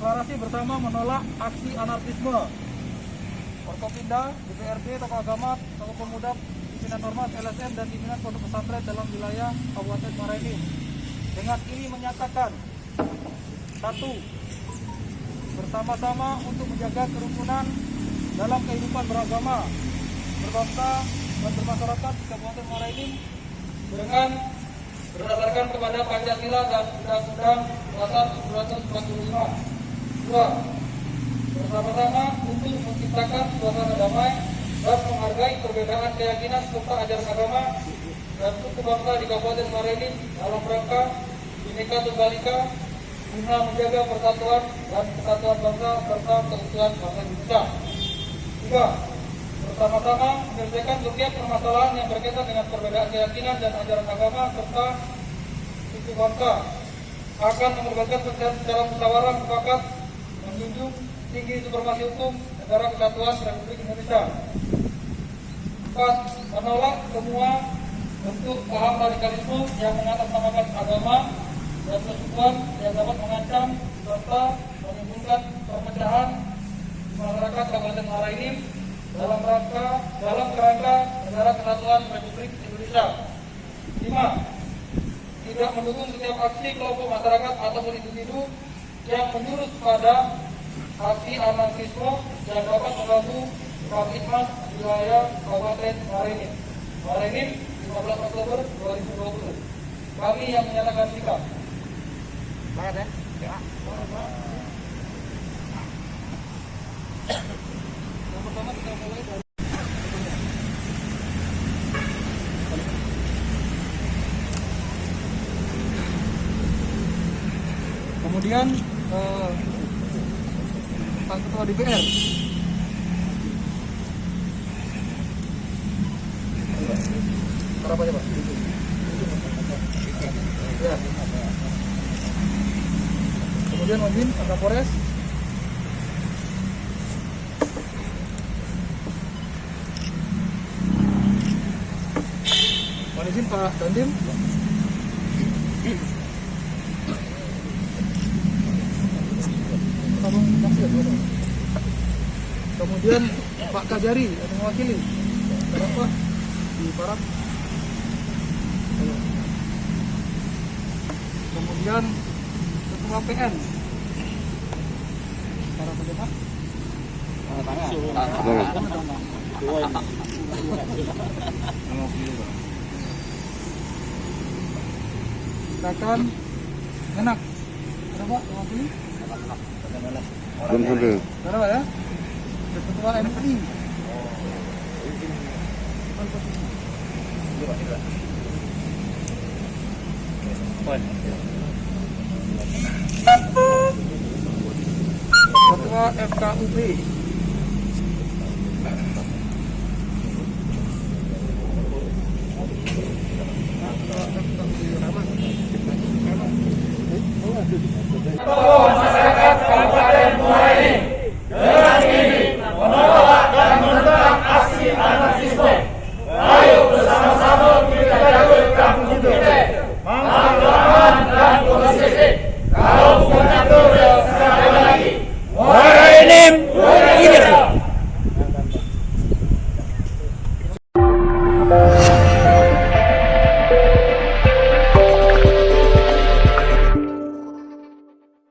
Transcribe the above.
deklarasi bersama menolak aksi anarkisme. Forkopimda, DPRD, tokoh agama, tokoh pemuda, pimpinan ormas, LSM, dan pimpinan pondok pesantren dalam wilayah Kabupaten Muara Enim dengan ini menyatakan: 1. Bersama-sama untuk menjaga kerukunan dalam kehidupan beragama, berbangsa, dan bermasyarakat di Kabupaten Muara Enim dengan berdasarkan kepada Pancasila dan Undang-Undang Dasar 1945. 2. Bersama-sama untuk menciptakan suasana damai dan menghargai perbedaan keyakinan serta ajaran agama dan suku bangsa di Kabupaten Muara Enim dalam rangka Bhinneka Tunggal Ika guna menjaga persatuan dan kesatuan bangsa serta keutuhan bangsa Indonesia. 3. Bersama-sama menyelesaikan setiap permasalahan yang berkaitan dengan perbedaan keyakinan dan ajaran agama serta suku bangsa, akan mengedepankan secara musyawarah mufakat, menjunjung tinggi supremasi hukum negara kesatuan Republik Indonesia. 4. Menolak semua bentuk paham radikalisme yang mengatasnamakan agama dan persekutuan yang dapat mengancam serta menimbulkan perpecahan di masyarakat Kabupaten Muara Enim dalam kerangka negara kesatuan Republik Indonesia. 5. Tidak mendukung setiap aksi kelompok masyarakat ataupun individu yang menjurus pada aksi anarkisme yang dapat mengganggu ketertiban wilayah Kabupaten Muara Enim. Muara Enim 15 Oktober 2020. Kami yang menyatakan sikap. Banyak ya? Yang pertama kita mulai dari kemudian Pak Ketua DPR. Berapa ya Pak? Ya. Kemudian Wajin, Pak Kapolres. Mohon izin Pak Dandim. Kemudian Pak Kajari yang mewakili. Kenapa di Parap? Kemudian Ketua PN. Parap aja Pak. Silakan enak. Kenapa mewakili? Kenapa ya? Ketua MPI. Ketua FKUB. Ketua FKUB.